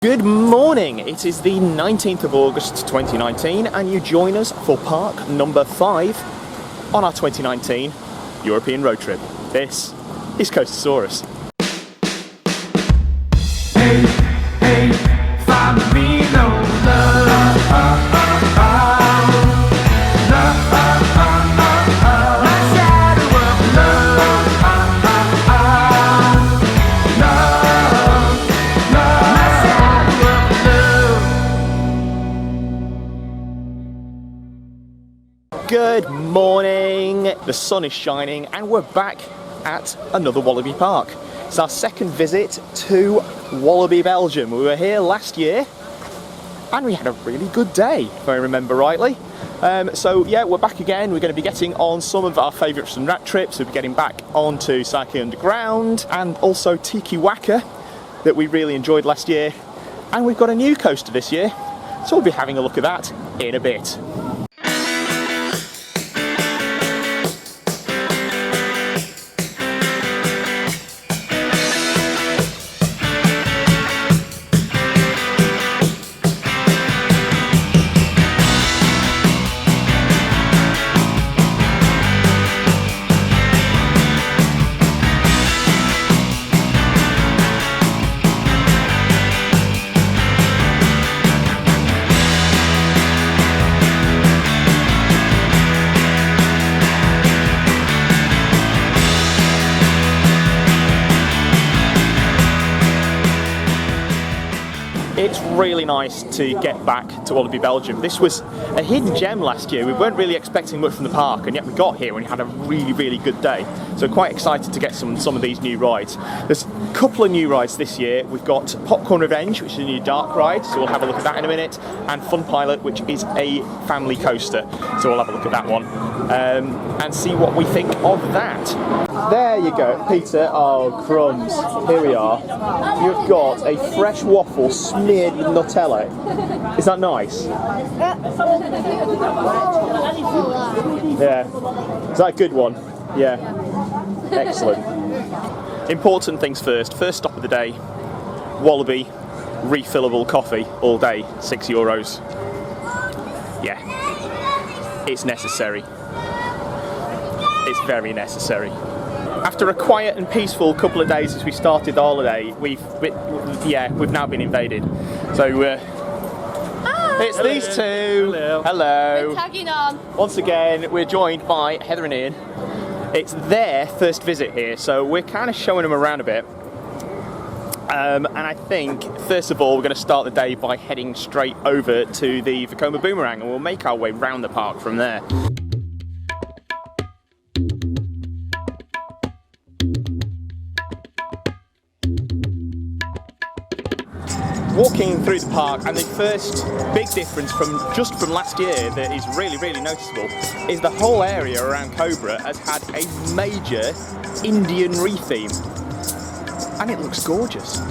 Good morning, it is the 19th of August 2019 and you join us for park number 5 on our 2019 European road trip. This is Coastersaurus. Hey, hey, find me no love, my shadow of love, my shadow of love. Good morning, the sun is shining and we're back at another Walibi park. It's our second visit to Walibi Belgium. We were here last year and we had a really good day, if I remember rightly. So yeah, we're back again. We're going to be getting on some of our favourites from that trip. So we'll be getting back onto Psyche Underground and also Tiki Waka that we really enjoyed last year. And we've got a new coaster this year, so we'll be having a look at that in a bit. It's really nice to get back to Walibi Belgium. This was a hidden gem last year. We weren't really expecting much from the park and yet we got here and had a really good day. So quite excited to get some of these new rides. There's a couple of new rides this year. We've got Popcorn Revenge, which is a new dark ride, so we'll have a look at that in a minute, and Fun Pilot, which is a family coaster. So we'll have a look at that one and see what we think of that. There you go, Peter. Oh, crumbs. Here we are. You've got a fresh waffle smeared with Nutella. Is that nice? Yeah. Is that a good one? Yeah. Excellent. Important things first. First stop of the day. Walibi refillable coffee all day, €6. Yeah. It's necessary. It's very necessary. After a quiet and peaceful couple of days as we started the holiday, we've now been invaded. So it's Hello. these two. Hello. Hello. We're tagging on. Once again, we're joined by Heather and Ian. It's their first visit here, so we're kind of showing them around a bit. And I think, first of all, we're going to start the day by heading straight over to the Vekoma Boomerang, and we'll make our way round the park from there. Walking through the park, and the first big difference from last year that is really noticeable is the whole area around Cobra has had a major Indian re-theme, and it looks gorgeous.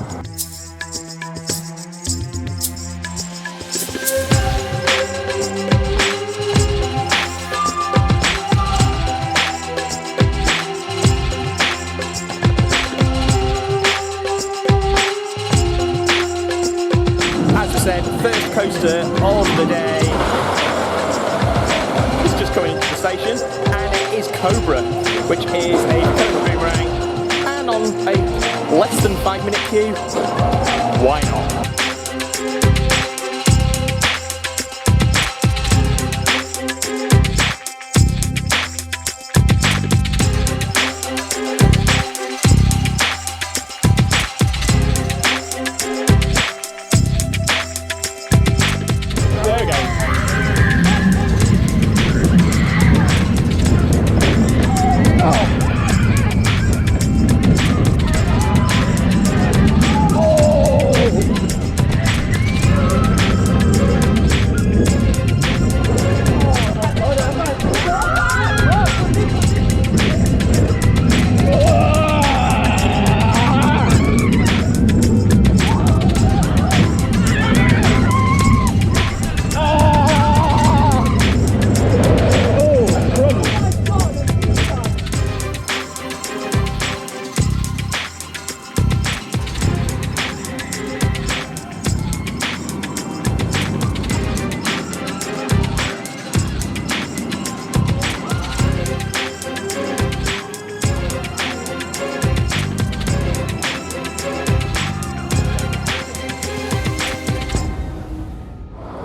First coaster of the day is just coming into the station, and it is Cobra, which is a Vekoma Boomerang, and on a less than 5-minute queue. Why not?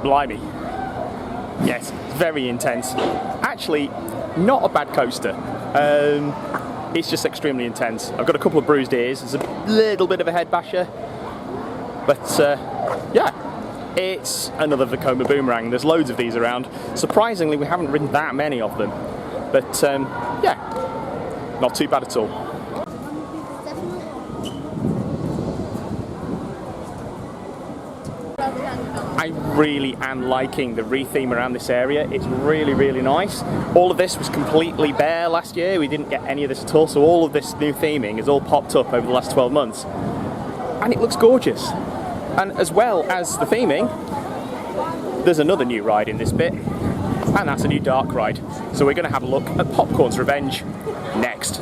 Blimey. Yes, very intense. Actually, not a bad coaster. It's just extremely intense. I've got a couple of bruised ears. There's a little bit of a head basher. But yeah, it's another Vekoma boomerang. There's loads of these around. Surprisingly, we haven't ridden that many of them. But yeah, not too bad at all. I really am liking the retheme around this area. It's really, really nice. All of this was completely bare last year. We didn't get any of this at all. So all of this new theming has all popped up over the last 12 months. And it looks gorgeous. And as well as the theming, there's another new ride in this bit. And that's a new dark ride. So we're going to have a look at Popcorn's Revenge next.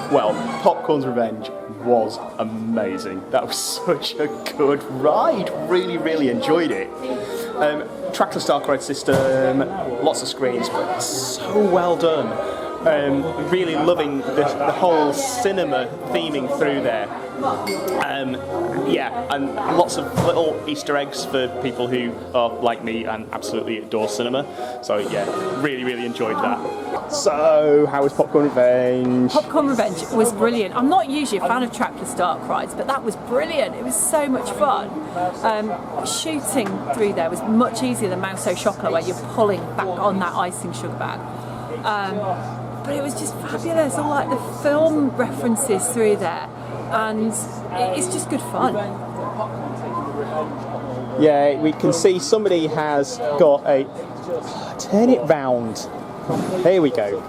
Well, Popcorn's Revenge was amazing. That was such a good ride. Really, really enjoyed it. Trackless dark ride system, lots of screens, but so well done. Really loving the whole cinema theming through there. Yeah, and lots of little Easter eggs for people who are like me and absolutely adore cinema. So yeah, really, really enjoyed that. So, how was Popcorn Revenge? Popcorn Revenge was brilliant. I'm not usually a fan of trackless dark rides, but that was brilliant. It was so much fun. Shooting through there was much easier than Mouse Shocker, where you're pulling back on that icing sugar bag. But it was just fabulous. All like the film references through there, and it's just good fun. Yeah, we can see somebody has got a turn it round. Here we go.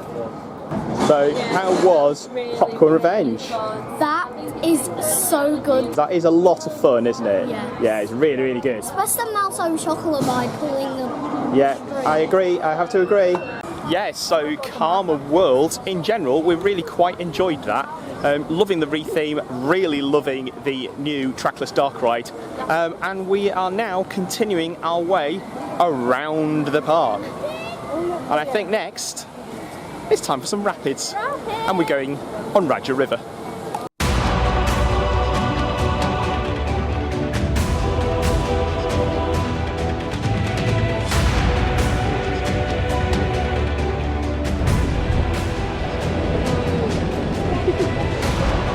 So, how was Popcorn Revenge? That is so good. That is a lot of fun, isn't it? Yeah. Yeah, it's really, really good. Especially the mouse over chocolate by pulling the... Yeah, I agree. I have to agree. Yes, so Karma World in general, we really quite enjoyed that. Loving the retheme, really loving the new trackless dark ride, and we are now continuing our way around the park. And I think next it's time for some rapids, and we're going on Raja River.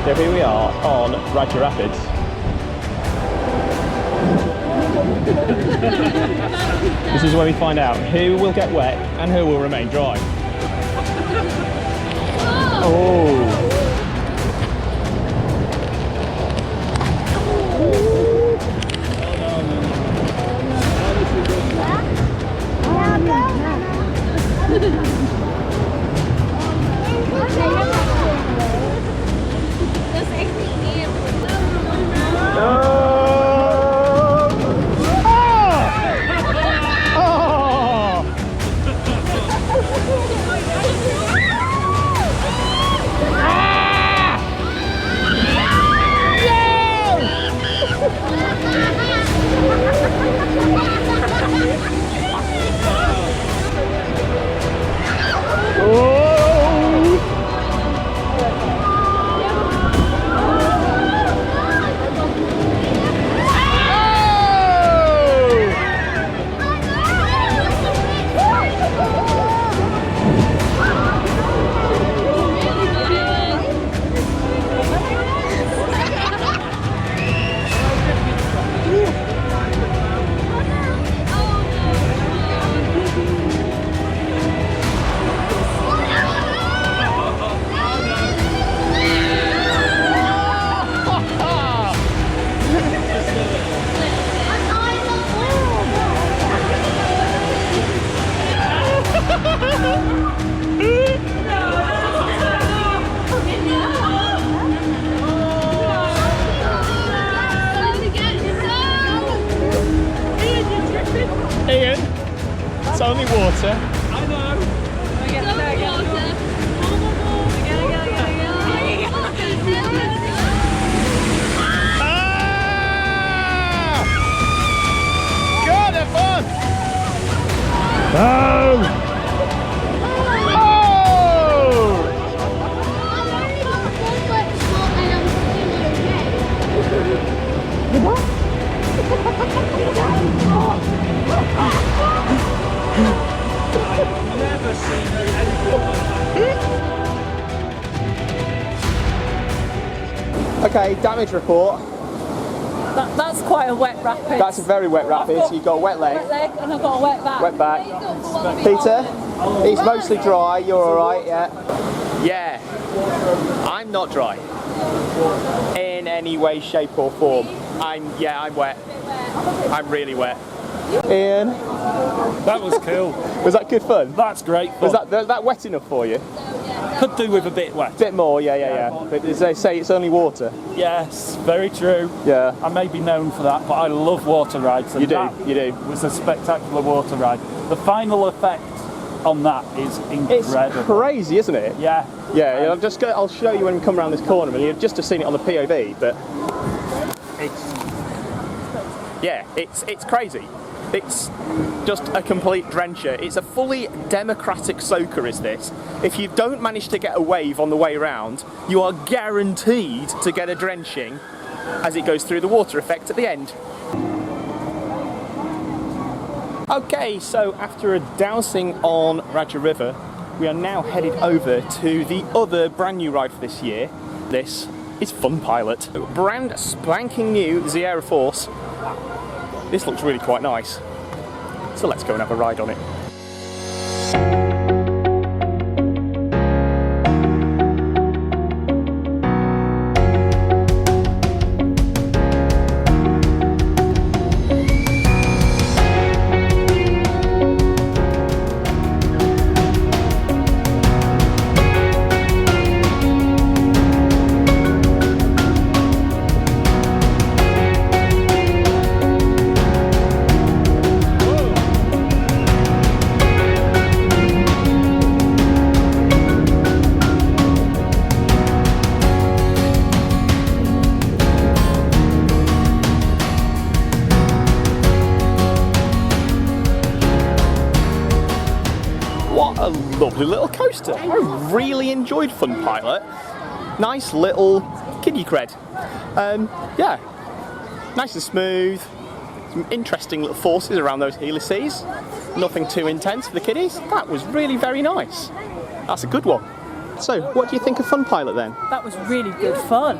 So here we are on Raja Rapids. This is where we find out who will get wet and who will remain dry. Oh! Ian, it's only water. I know. God, have fun! Oh! Never seen anything like that. Okay, damage report. That's quite a wet rapid. That's a very wet rapid. You've got a wet leg. Wet leg and I've got a wet back. Wet back. Peter, he's mostly dry. You're all right, yeah? Yeah. I'm not dry in any way, shape, or form. I'm wet. I'm really wet. Ian, That was cool. was that good fun? That's great fun. Was that wet enough for you? Could do with a bit wet. Bit more, yeah. But as they say, it's only water. Yes, very true. Yeah. I may be known for that, but I love water rides. And You do, that you do. was a spectacular water ride. The final effect on that is It's incredible. crazy, isn't it? Yeah. Yeah, I'll show you when we come around this corner, and you've just seen it on the POV, but it's crazy. It's just a complete drencher. It's a fully democratic soaker, is this. If you don't manage to get a wave on the way around, you are guaranteed to get a drenching as it goes through the water effect at the end. Okay, so after a dousing on Raja River, we are now headed over to the other brand new ride for this year. This is Fun Pilot. Brand spanking new Sierra Force. This looks really quite nice. So let's go and have a ride on it. lovely little coaster. I really enjoyed Fun Pilot. Nice little kiddie cred. Yeah, nice and smooth. Some interesting little forces around those helices. Nothing too intense for the kiddies. That was really very nice. That's a good one. So, what do you think of Fun Pilot then? That was really good fun.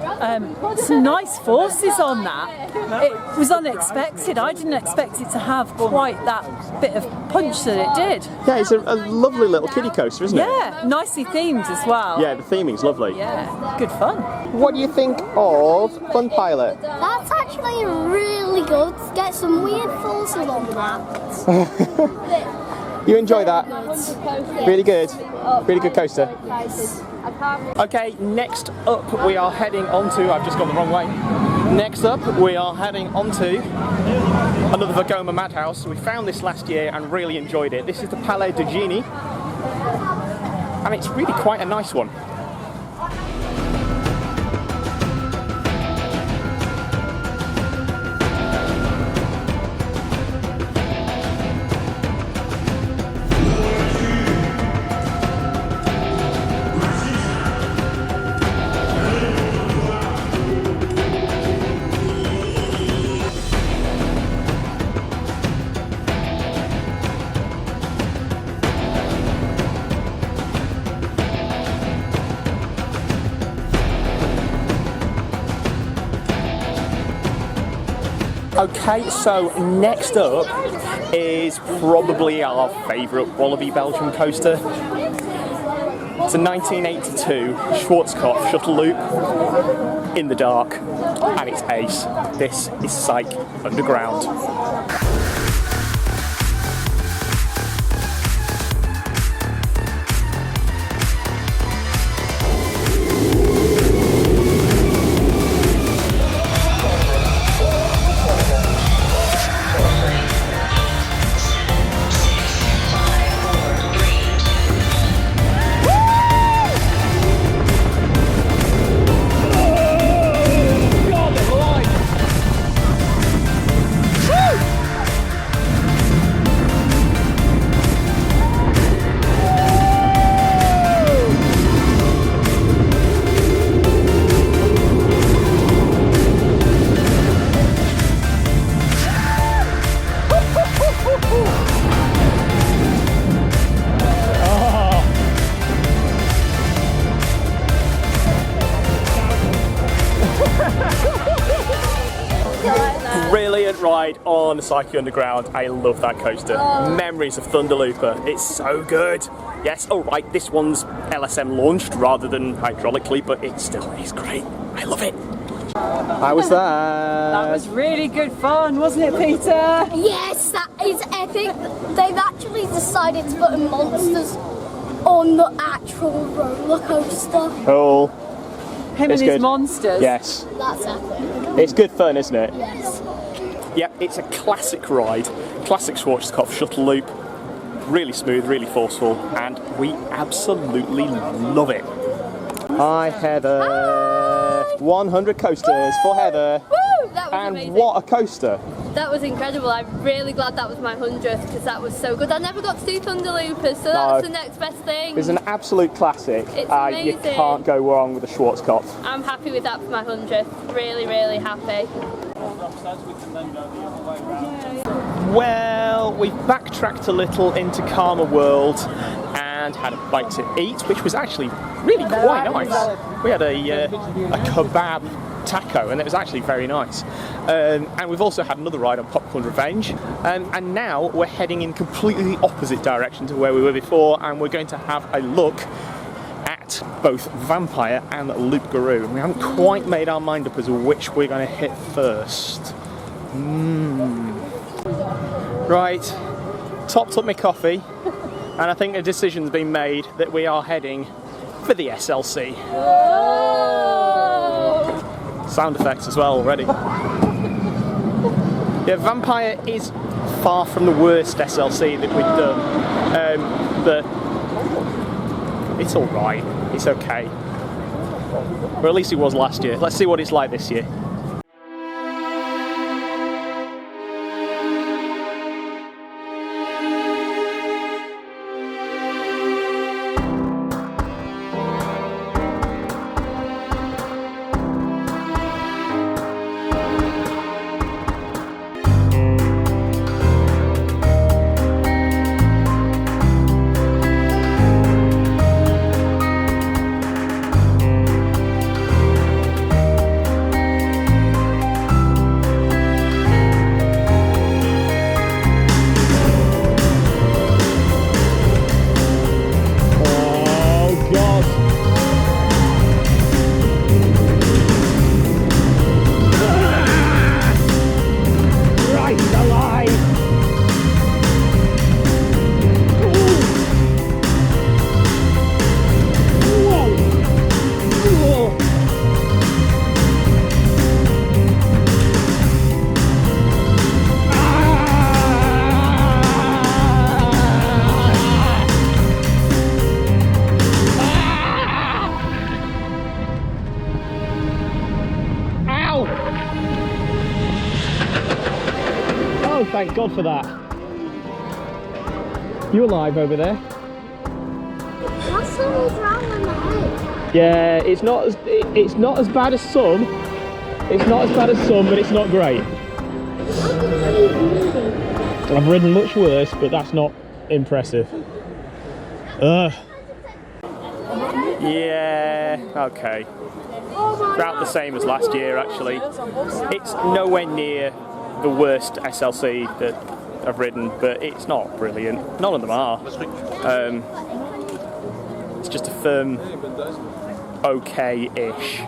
Some nice forces on that. It was unexpected. I didn't expect it to have quite that bit of punch that it did. Yeah, it's a lovely little kiddie coaster, isn't it? Yeah, nicely themed as well. Yeah, the theming's lovely. Yeah, good fun. What do you think of Fun Pilot? That's actually really good. Get some weird forces on that. You enjoy that? Really good? Really good coaster? Okay, next up we are heading onto, I've just gone the wrong way. Next up we are heading onto another Vagoma Madhouse. We found this last year and really enjoyed it. This is the Palais de Genie, and it's really quite a nice one. Okay, so next up is probably our favourite Walibi Belgium coaster. It's a 1982 Schwarzkopf shuttle loop in the dark, and it's ace. This is Psyche Underground. Brilliant ride on Psyche Underground. I love that coaster. Memories of Thunderlooper. It's so good. Yes, alright, this one's LSM launched rather than hydraulically, but it still is great. I love it. How was that? That was really good fun, wasn't it, Peter? Yes, that is epic. They've actually decided to put in monsters on the actual roller coaster. Cool. Him It's and his good. monsters. Yes. That's epic. It's good fun, isn't it? Yes. Yep, it's a classic ride. Classic Schwarzkopf shuttle loop. Really smooth, really forceful, and we absolutely love it. Hi, Heather. Hi. 100 coasters for Heather. Woo! That was And amazing. what a coaster. That was incredible. I'm really glad that was my 100th because that was so good. I never got to do Thunderloopers, so No. that's the next best thing. It's an absolute classic. It's You amazing. can't go wrong with a Schwarzkopf. I'm happy with that for my 100th. Really, really happy. Well, we've backtracked a little into Karma World and had a bite to eat, which was actually really quite nice. We had a kebab taco, and it was actually very nice. And we've also had another ride on Popcorn Revenge, and now we're heading in completely opposite direction to where we were before, and we're going to have a look at both Vampire and Loop Garou. We haven't quite made our mind up as to which we're going to hit first. Right, topped up my coffee, and I think a decision's been made that we are heading for the SLC. Sound effects as well already. Yeah, Vampire is far from the worst SLC that we've done, but it's alright, it's okay. Or at least it was last year. Let's see what it's like this year. Oh, thank God for that. You alive over there? That's someone's round on the head. Yeah, it's not as bad as some. It's not as bad as some, but it's not great. I've ridden much worse, but that's not impressive. Ugh. Yeah, okay. About the same as last year, actually. It's nowhere near the worst SLC that I've ridden, but it's not brilliant. None of them are. It's just a firm okay-ish.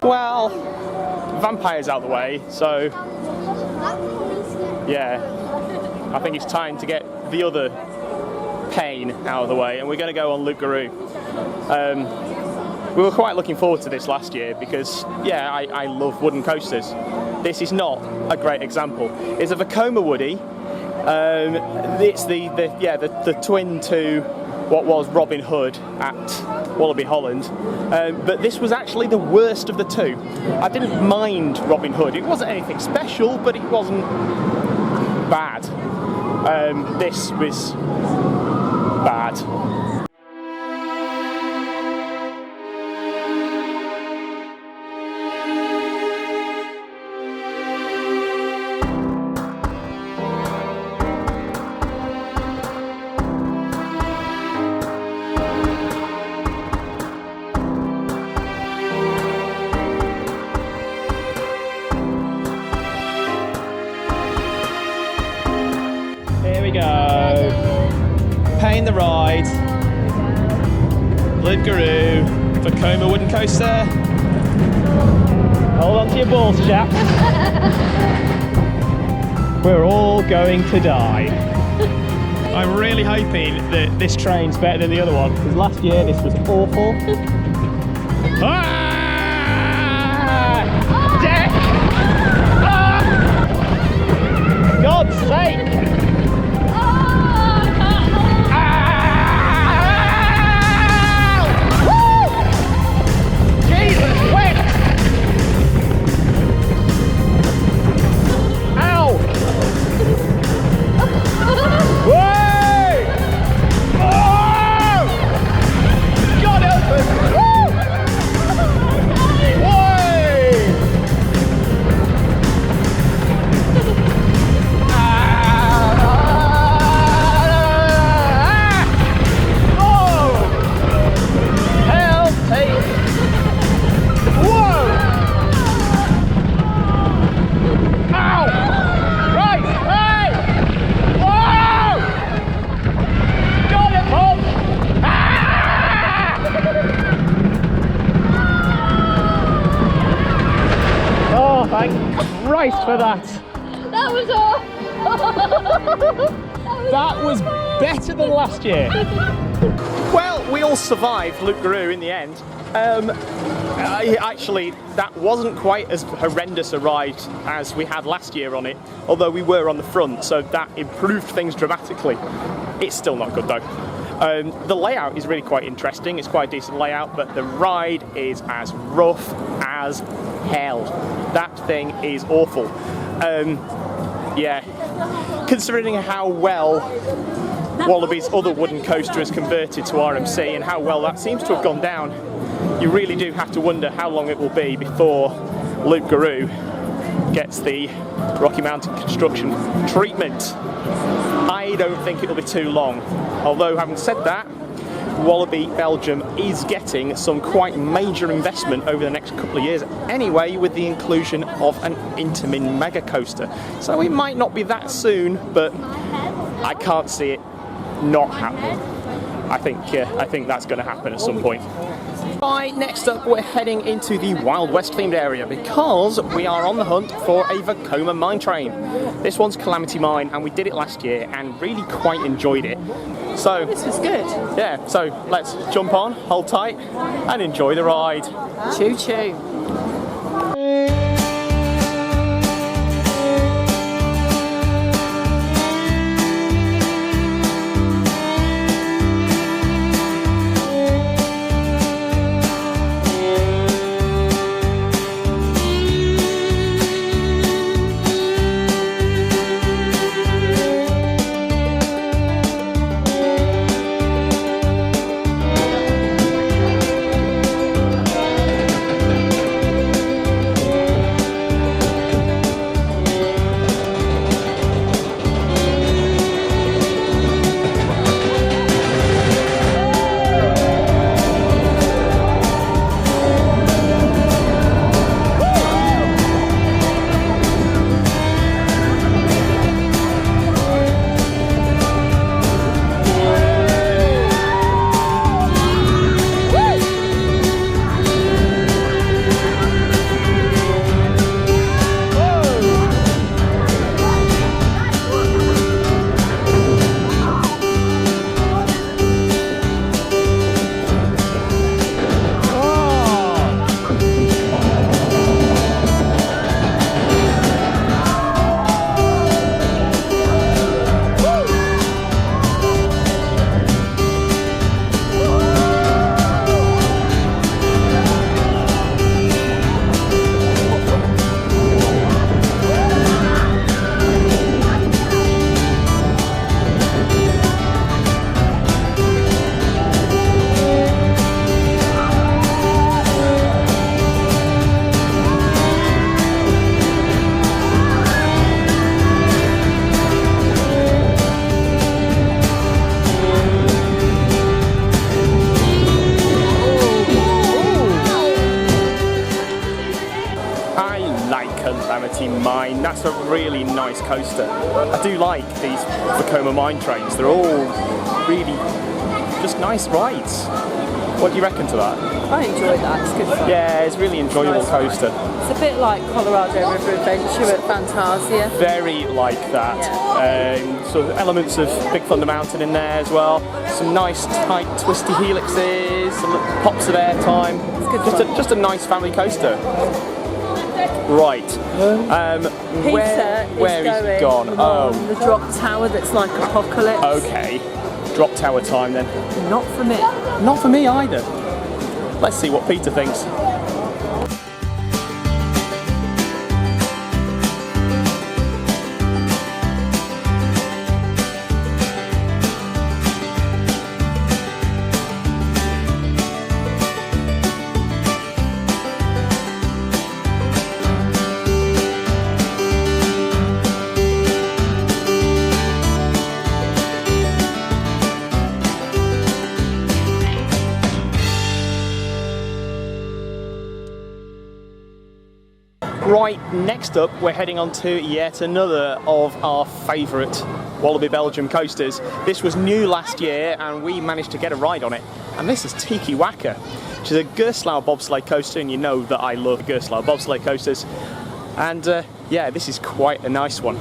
Well, Vampire's out the way, so yeah, I think it's time to get the other pain out of the way, and we're going to go on Loup Garou. We were quite looking forward to this last year because, yeah, I love wooden coasters. This is not a great example. It's a Vekoma Woody. It's the twin to what was Robin Hood at Walibi Holland, but this was actually the worst of the two. I didn't mind Robin Hood. It wasn't anything special, but it wasn't bad. This was bad. Here we go. Pain the ride. Loup Garou. Vekoma wooden coaster. Hold on to your balls, chaps. We're all going to die. I'm really hoping that this train's better than the other one, because last year this was awful. Ah! Deck! Ah! God's sake! Christ for that! That was all. That was better than last year. Well, we all survived Loup Garou in the end. Actually, that wasn't quite as horrendous a ride as we had last year on it, although we were on the front, so that improved things dramatically. It's still not good though. The layout is really quite interesting, it's quite a decent layout, but the ride is as rough as hell. That thing is awful. Yeah, considering how well Walibi's other wooden coaster has converted to RMC and how well that seems to have gone down, you really do have to wonder how long it will be before Loup Garou gets the Rocky Mountain construction treatment. I don't think it'll be too long. Although, having said that, Walibi Belgium is getting some quite major investment over the next couple of years anyway, with the inclusion of an Intamin mega coaster. So it might not be that soon, but I can't see it not happening. I think that's going to happen at some point. Right, next up we're heading into the Wild West themed area because we are on the hunt for a Vekoma mine train. This one's Calamity Mine, and we did it last year and really quite enjoyed it. So This was good. yeah, so let's jump on, hold tight and enjoy the ride. Choo choo. really nice coaster. I do like these Vekoma mine trains. They're all really just nice rides. What do you reckon to that? I enjoyed that, it's good fun. Yeah, it's a really enjoyable coaster. It's a bit like Colorado River Adventure at Fantasia. Very like that. Sort of elements of Big Thunder Mountain in there as well. Some nice tight twisty helixes, some pops of airtime. It's good Just a nice family coaster. Right. Peter where is is he gone? on the drop tower that's like Apocalypse. Okay. Drop tower time then. Not for me. Not for me either. Let's see what Peter thinks. Right, next up we're heading on to yet another of our favourite Walibi Belgium coasters. This was new last year and we managed to get a ride on it. And this is Tiki Waka, which is a Gerstlauer bobsleigh coaster, and you know that I love Gerstlauer bobsleigh coasters. And yeah, this is quite a nice one.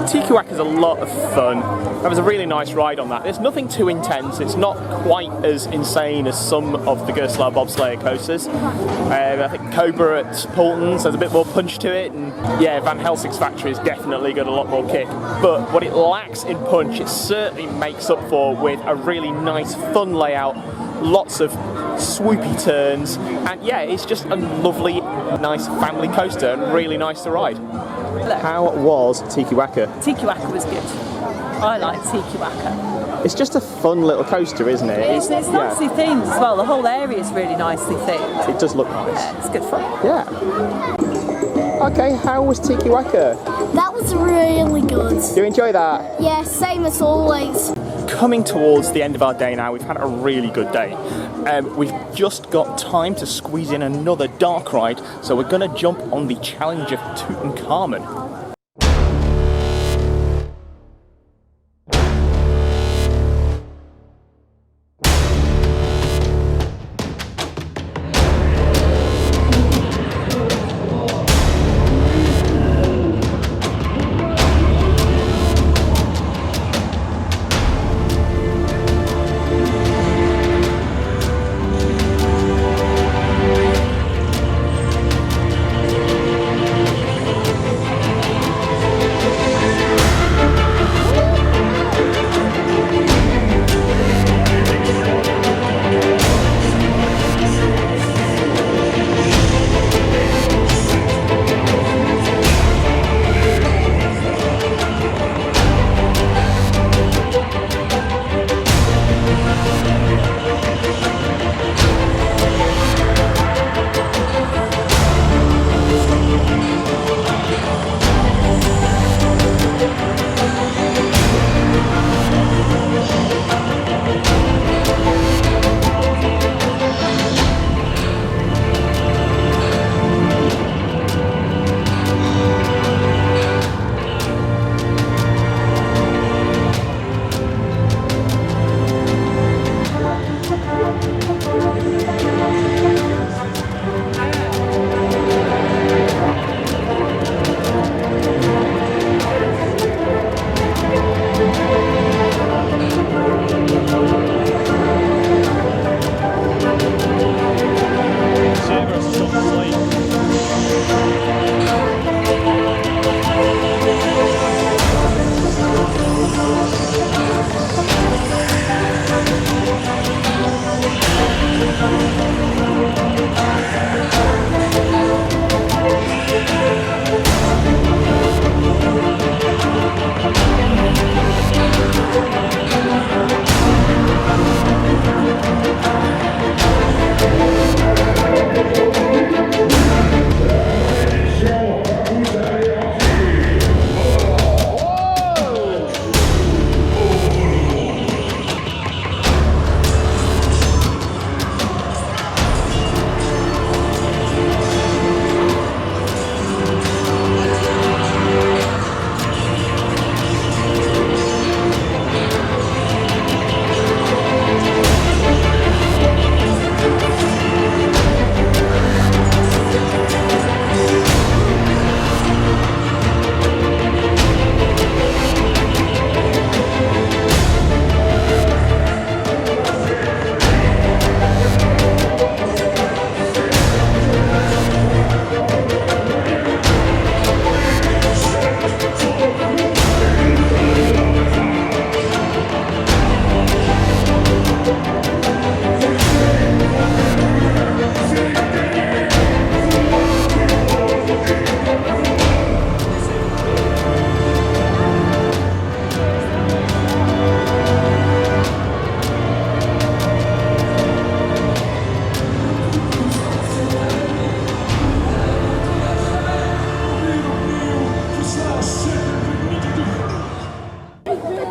Tiki Waka is a lot of fun. That was a really nice ride on that. There's nothing too intense. It's not quite as insane as some of the Gerstlauer bobsleigh coasters. I think Cobra at Poulton's has a bit more punch to it, and yeah, Van Helsing's factory has definitely got a lot more kick. But what it lacks in punch, it certainly makes up for with a really nice, fun layout, lots of swoopy turns, and yeah, it's just a lovely, nice family coaster and really nice to ride. How was Tiki Waka? Tiki Waka was good. I like Tiki Waka. It's just a fun little coaster, isn't it? It's nicely themed as well. The whole area is really nicely themed. It does look nice. Yeah, it's good fun. Yeah. Okay, how was Tiki Waka? That was really good. Do you enjoy that? Yeah, same as always. Coming towards the end of our day now, we've had a really good day. We've just got time to squeeze in another dark ride, so we're going to jump on the Challenge of Tutankhamun.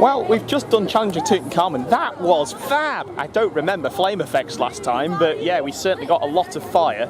Well, we've just done Challenger Tutankhamun. That was fab! I don't remember flame effects last time, but yeah, we certainly got a lot of fire.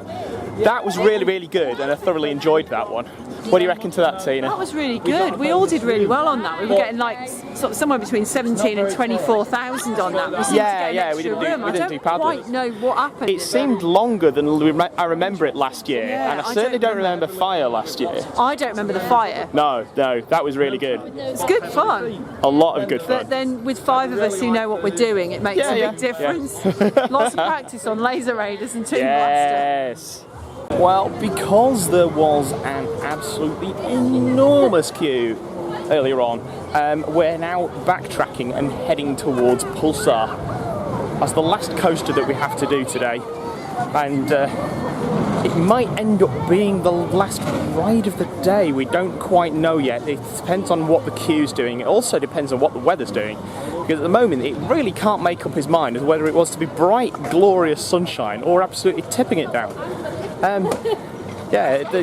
That was really, really good, and I thoroughly enjoyed that one. What do you reckon to that, Tina? That was really good. We all did really well on that. We were getting like sort of somewhere between 17 and 24,000 on that. We seemed to get an extra we didn't room. do I don't badly. quite know what happened. It seemed longer than I remember it last year, Yeah, and I certainly don't remember fire last year. I don't remember the fire. No, that was really good. It's good fun. A lot of good fun. But then with 5 of us who know what we're doing, it makes a big difference. Lots of practice on laser raiders and Tomb Blaster. Yes. Well, because there was an absolutely enormous queue earlier on, we're now backtracking and heading towards Pulsar. That's the last coaster that we have to do today, and it might end up being the last ride of the day. We don't quite know yet. It depends on what the queue's doing. It also depends on what the weather's doing, because at the moment it really can't make up his mind as whether it wants to be bright, glorious sunshine or absolutely tipping it down.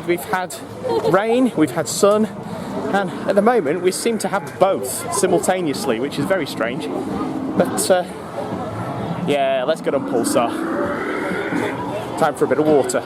We've had rain, we've had sun, and at the moment we seem to have both simultaneously, which is very strange. But yeah, let's get on Pulsar. Time for a bit of water.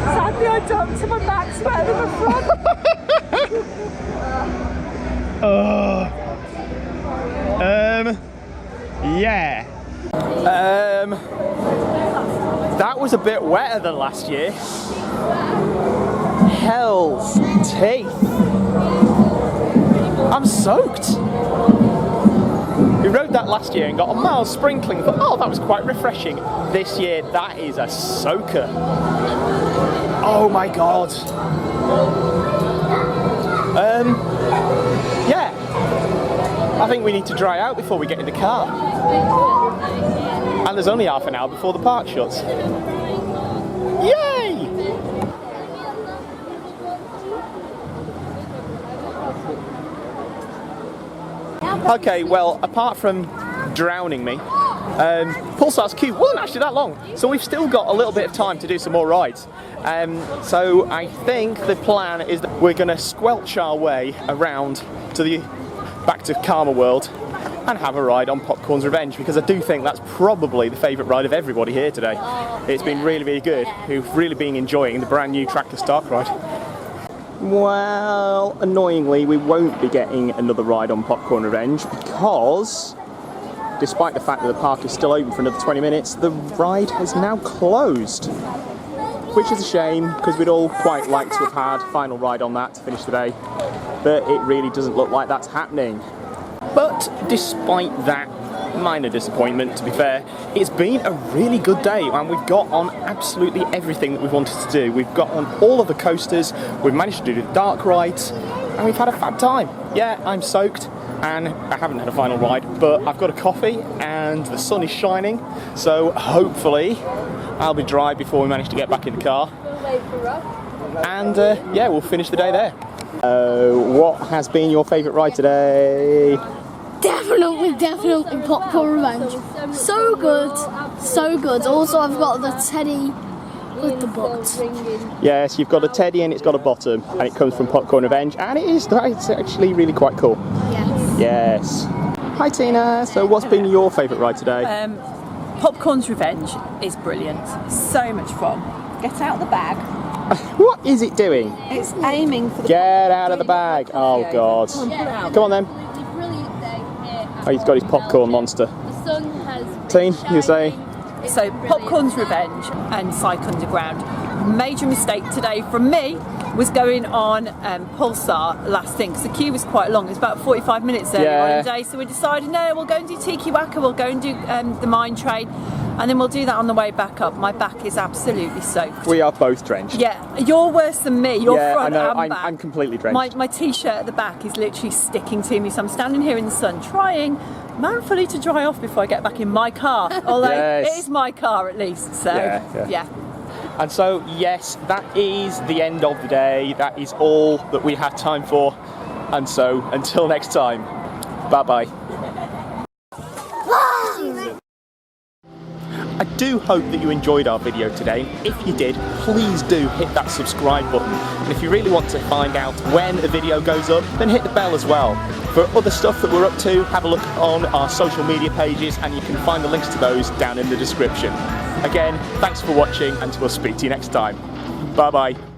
Sadly, I dumped so my back's better than my front. Yeah. That was a bit wetter than last year. Hell's teeth. I'm soaked. We rode that last year and got a mild sprinkling. Thought, oh, that was quite refreshing. This year, that is a soaker. Oh my god. Yeah. I think we need to dry out before we get in the car. And there's only half an hour before the park shuts. Yay! Okay, well, apart from drowning me, Pulsar's queue wasn't actually that long, so we've still got a little bit of time to do some more rides. So I think the plan is that we're going to squelch our way around to the back to Karma World, and have a ride on Popcorn's Revenge, because I do think that's probably the favourite ride of everybody here today. It's been really, really good. We've really been enjoying the brand new Trackless Dark ride. Well, annoyingly, we won't be getting another ride on Popcorn Revenge because, despite the fact that the park is still open for another 20 minutes, the ride has now closed. Which is a shame, because we'd all quite like to have had a final ride on that to finish the day. But it really doesn't look like that's happening. But despite that minor disappointment, to be fair, it's been a really good day, and we've got on absolutely everything that we've wanted to do. We've got on all of the coasters, we've managed to do the dark rides, and we've had a fab time. Yeah, I'm soaked, and I haven't had a final ride, but I've got a coffee, and the sun is shining, so hopefully I'll be dry before we manage to get back in the car. And yeah, we'll finish the day there. What has been your favourite ride today? Definitely Popcorn Revenge. So good, so good. Also, I've got the teddy with the butt. Yes, you've got a teddy and it's got a bottom, and it comes from Popcorn Revenge, and it's actually really quite cool. Yes. Yes. Hi Tina, so what's been your favourite ride today? Popcorn's Revenge is brilliant. So much fun. Get out of the bag. What is it doing? It's aiming for the Get out of the bag. Oh God. Come on then. Brilliant day here. Oh, he's got his popcorn monster. The sun has Teen, been you say? shining. So Popcorn's Revenge and Psyche Underground. Major mistake today from me was going on Pulsar last thing, because the queue was quite long. It was about 45 minutes earlier on in the day, so we decided, no, we'll go and do Tiki Waka, we'll go and do the mine train, and then we'll do that on the way back up. My back is absolutely soaked. We are both drenched. Yeah, you're worse than me. You're Yeah, front I know. and back. I'm completely drenched. My t-shirt at the back is literally sticking to me, so I'm standing here in the sun trying manfully to dry off before I get back in my car. Although Yes. it is my car at least, so Yeah. And so, yes, that is the end of the day. That is all that we have time for. And so, until next time, bye-bye. I do hope that you enjoyed our video today. If you did, please do hit that subscribe button. And if you really want to find out when a video goes up, then hit the bell as well. For other stuff that we're up to, have a look on our social media pages, and you can find the links to those down in the description. Again, thanks for watching, and we'll speak to you next time. Bye bye.